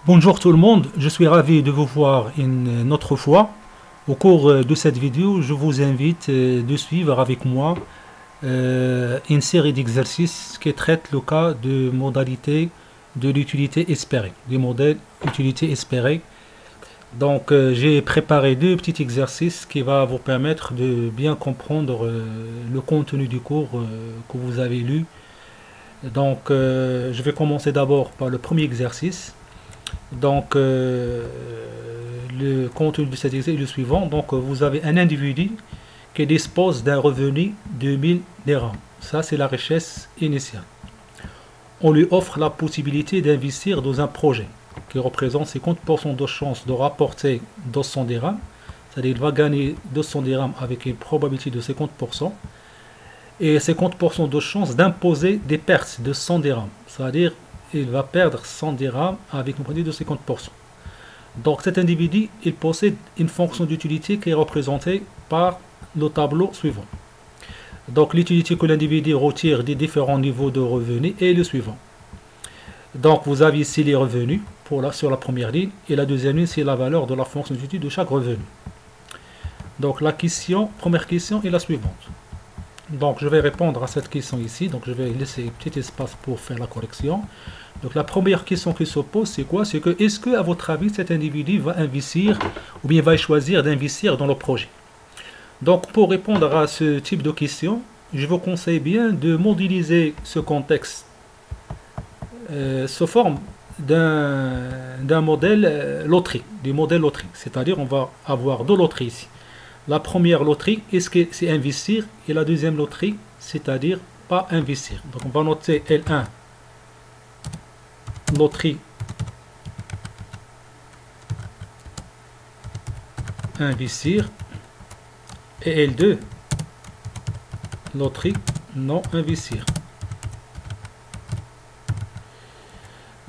Bonjour tout le monde, je suis ravi de vous voir une autre fois. Au cours de cette vidéo, je vous invite de suivre avec moi une série d'exercices qui traitent le cas de modalités de l'utilité espérée, des modèles d'utilité espérée. Donc j'ai préparé deux petits exercices qui vont vous permettre de bien comprendre le contenu du cours que vous avez lu. Donc je vais commencer d'abord par le premier exercice. Donc, le contenu de cet exercice est le suivant. Donc, vous avez un individu qui dispose d'un revenu de 1000 dirhams. Ça, c'est la richesse initiale. On lui offre la possibilité d'investir dans un projet qui représente 50% de chances de rapporter 200 dirhams. C'est-à-dire qu'il va gagner 200 dirhams avec une probabilité de 50%. Et 50% de chances d'imposer des pertes de 100 dirhams. C'est-à-dire il va perdre 100 dirhams avec une probabilité de 50%. Donc cet individu, il possède une fonction d'utilité qui est représentée par le tableau suivant. Donc l'utilité que l'individu retire des différents niveaux de revenus est le suivant. Donc vous avez ici les revenus sur la première ligne, et la deuxième ligne, c'est la valeur de la fonction d'utilité de chaque revenu. Donc la première question est la suivante. Donc je vais répondre à cette question ici, donc je vais laisser un petit espace pour faire la correction. Donc la première question qui se pose, c'est quoi? C'est que est-ce que, à votre avis, cet individu va investir ou bien va choisir d'investir dans le projet? Donc pour répondre à ce type de question, je vous conseille bien de modéliser ce contexte sous forme d'un modèle loterie, du modèle loterie. C'est-à-dire on va avoir deux loteries ici. La première loterie, est-ce que c'est investir? Et la deuxième loterie, c'est-à-dire pas investir. Donc on va noter L1, loterie investir, et L2, loterie non investir.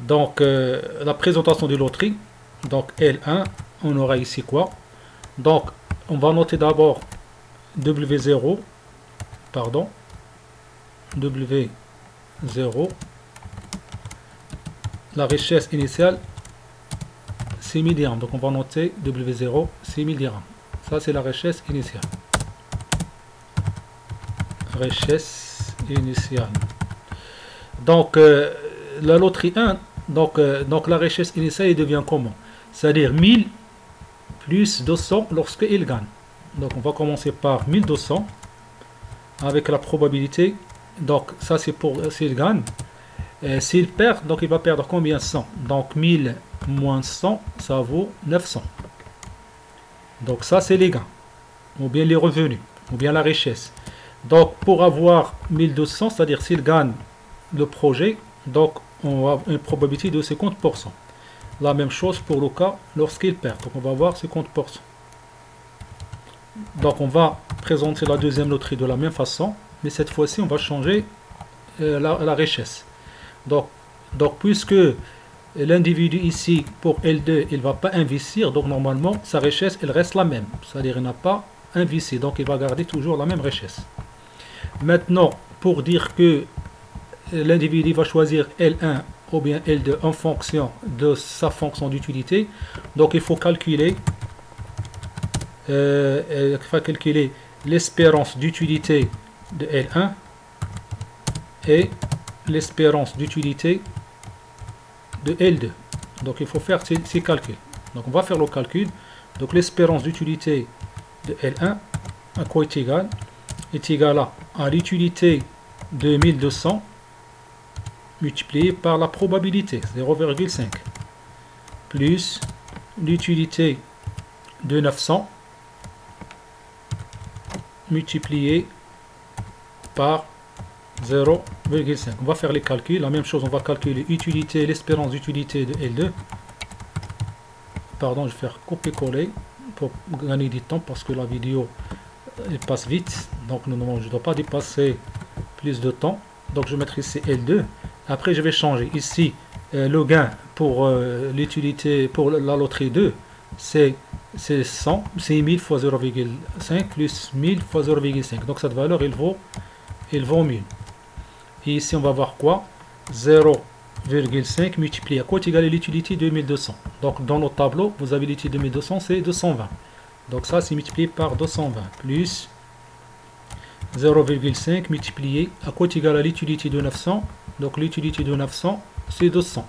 Donc la présentation de loterie, donc L1, on aura ici quoi? Donc on va noter d'abord W0, pardon, W0, la richesse initiale, 6000 dirhams. Donc on va noter W0, 6000 dirhams. Ça c'est la richesse initiale. Richesse initiale. Donc la loterie 1, donc la richesse initiale elle devient comment? C'est-à-dire 1000 plus 200 lorsqu'il gagne. Donc on va commencer par 1200 avec la probabilité. Donc ça c'est pour s'il gagne. S'il perd, donc il va perdre combien? 100. Donc 1000 moins 100, ça vaut 900. Donc ça c'est les gains, ou bien les revenus, ou bien la richesse. Donc pour avoir 1200, c'est-à-dire s'il gagne le projet, donc on a une probabilité de 50%. La même chose pour le cas lorsqu'il perd. Donc on va avoir 50%. Donc on va présenter la deuxième loterie de la même façon, mais cette fois-ci on va changer la richesse. Donc puisque l'individu ici pour L2 il ne va pas investir, donc normalement sa richesse elle reste la même. C'est-à-dire il n'a pas investi, donc il va garder toujours la même richesse. Maintenant pour dire que l'individu va choisir L1 ou bien L2 en fonction de sa fonction d'utilité, donc il faut calculer l'espérance d'utilité de L1 et l'espérance d'utilité de L2. Donc il faut faire ces calculs. Donc on va faire le calcul. Donc l'espérance d'utilité de L1 à quoi est égal? Est égal à l'utilité de 1200 multiplié par la probabilité 0,5 plus l'utilité de 900 multiplié par 0,5. On va faire les calculs. La même chose, on va calculer utilité, l'espérance d'utilité de L2. Pardon, je vais faire copier-coller pour gagner du temps parce que la vidéo elle passe vite. Donc normalement, je ne dois pas dépasser plus de temps. Donc je vais mettre ici L2. Après, je vais changer ici le gain pour l'utilité pour la loterie 2. C'est 100, c'est 1000 fois 0,5 plus 1000 fois 0,5. Donc cette valeur, il vaut 1000. Et ici, on va voir quoi? 0 0,5 multiplié à quoi est égal à l'utilité de 1200. Donc dans notre tableau, vous avez l'utilité de 1200, c'est 220. Donc ça, c'est multiplié par 220 plus 0,5 multiplié à quoi est égal à l'utilité de 900. Donc l'utilité de 900, c'est 200.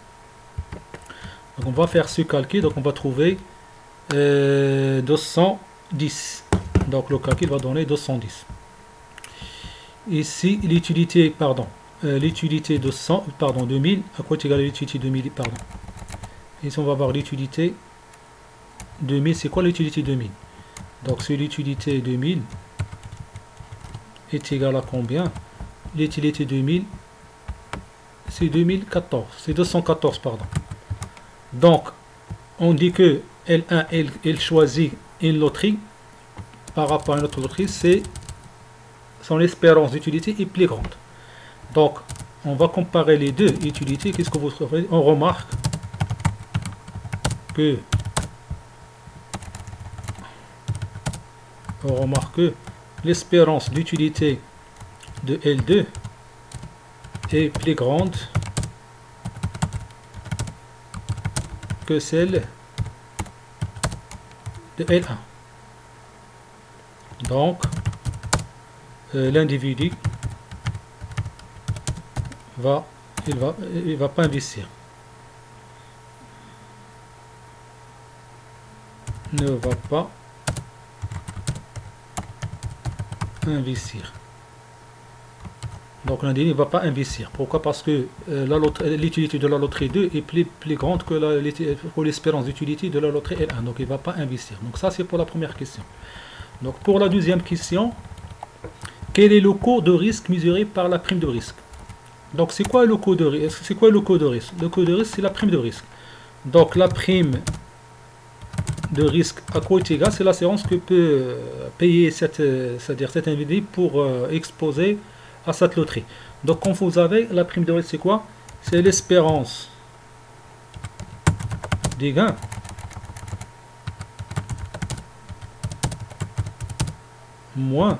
Donc on va faire ce calcul, donc on va trouver 210. Donc le calcul va donner 210. Ici, l'utilité, l'utilité de 100, pardon, 2000, à quoi est égal à l'utilité de 2000, pardon. Ici, on va voir l'utilité 2000, c'est quoi l'utilité 2000? Donc, c'est l'utilité 2000 est égal à combien? L'utilité 2000, c'est 2014, c'est 214, pardon. Donc, on dit que L1, elle choisit une loterie par rapport à une autre loterie, c'est son espérance d'utilité est plus grande. Donc, on va comparer les deux utilités. Qu'est-ce que vous trouvez? On remarque que l'espérance d'utilité de L2 est plus grande que celle de L1. Donc, l'individu il va pas investir. Ne va pas investir. Donc l'individu ne va pas investir. Pourquoi? Parce que l'utilité de la loterie 2 est plus grande que l'espérance d'utilité de la loterie L1. Donc il ne va pas investir. Donc ça, c'est pour la première question. Donc pour la deuxième question, quel est le coût de risque mesuré par la prime de risque? Donc c'est quoi le coût de risque? C'est quoi le coût de risque? Le coût de risque, c'est la prime de risque. Donc la prime de risque à quoi est égal, c'est l'assurance que peut payer cet individu pour exposer à cette loterie. Donc quand vous avez la prime de risque, c'est quoi? C'est l'espérance des gains moins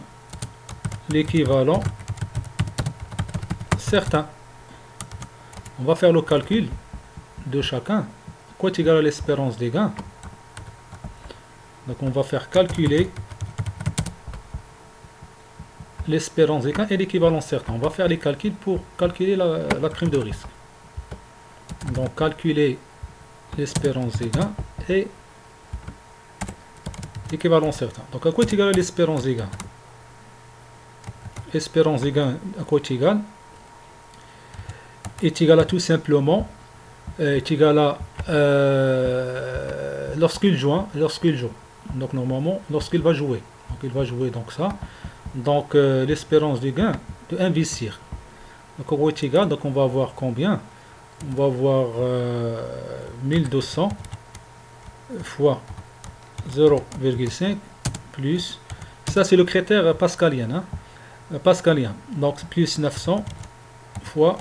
l'équivalent certain. On va faire le calcul de chacun. Quoi est égal à l'espérance des gains? Donc on va faire calculer l'espérance des gains et l'équivalent certain. On va faire les calculs pour calculer la prime de risque. Donc calculer l'espérance des gains et l'équivalent certain. Donc à quoi est égal à l'espérance des gains? L'espérance des gains à quoi est égal? Est égal à tout simplement est égal à lorsqu'il joue. Donc normalement lorsqu'il va jouer. Donc il va jouer donc ça. Donc l'espérance du gain de investir. Donc au est égal, donc on va avoir combien? On va avoir 1200 fois 0,5 plus, ça c'est le critère pascalien, hein? Pascalien. Donc plus 900 fois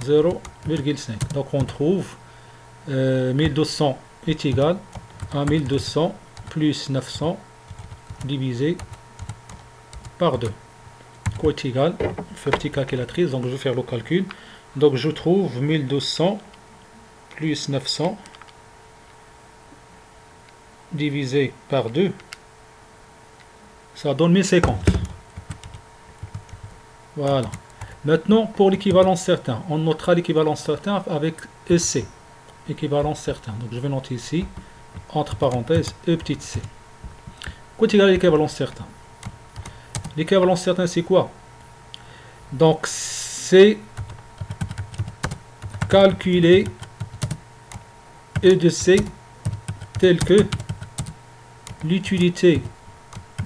0,5. Donc on trouve 1200 est égal à 1200 plus 900 divisé par 2. Quoi est égal? Je fais petit calculatrice, donc je vais faire le calcul. Donc je trouve 1200 plus 900 divisé par 2. Ça donne 1050. Voilà. Maintenant, pour l'équivalence certain, on notera l'équivalence certain avec EC. Équivalence certain. Donc je vais noter ici, entre parenthèses, E petite c. Quoi est égal à l'équivalence certain? L'équivalence certain, c'est quoi? Donc, c'est calculer E de C tel que l'utilité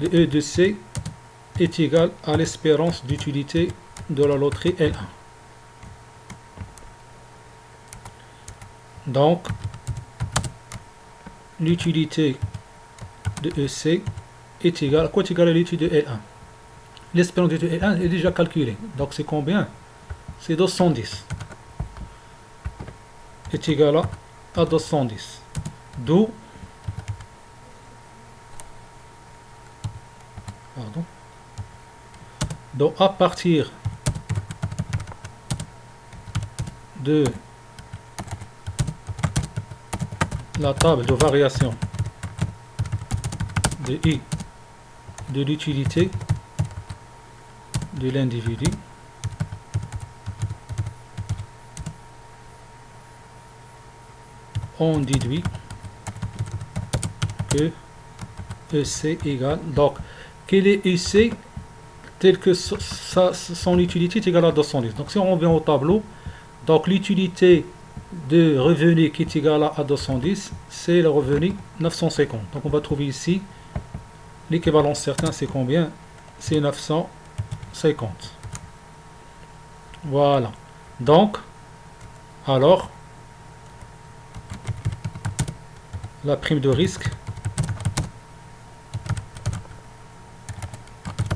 de E de C est égale à l'espérance d'utilité de la loterie L1. Donc, l'utilité de EC est égale à quoi? Est égale à l'utilité de L1. L'espérance d'utilité de L1 est déjà calculée. Donc, c'est combien? C'est 210. Est égal à 210. D'où donc à partir de la table de variation de I de l'utilité de l'individu on déduit que EC égale, donc quel est EC tel que son utilité est égale à 210. Donc si on revient au tableau, donc l'utilité de revenu qui est égal à 210, c'est le revenu 950. Donc on va trouver ici l'équivalence certain, c'est combien? C'est 950. Voilà. Donc, alors, la prime de risque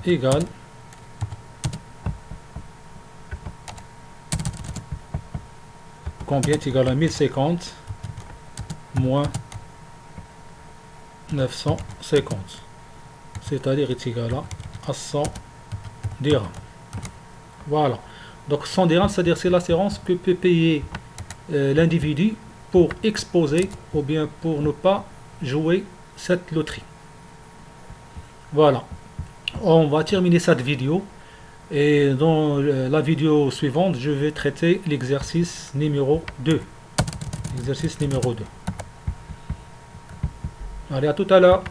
égale combien est égal à 1050 moins 950, c'est-à-dire est égal à 100 dirhams. Voilà. Donc 100 dirhams, c'est-à-dire c'est l'assurance que peut payer l'individu pour exposer ou bien pour ne pas jouer cette loterie. Voilà. On va terminer cette vidéo. Et dans la vidéo suivante, je vais traiter l'exercice numéro 2. Exercice numéro 2. Allez, à tout à l'heure.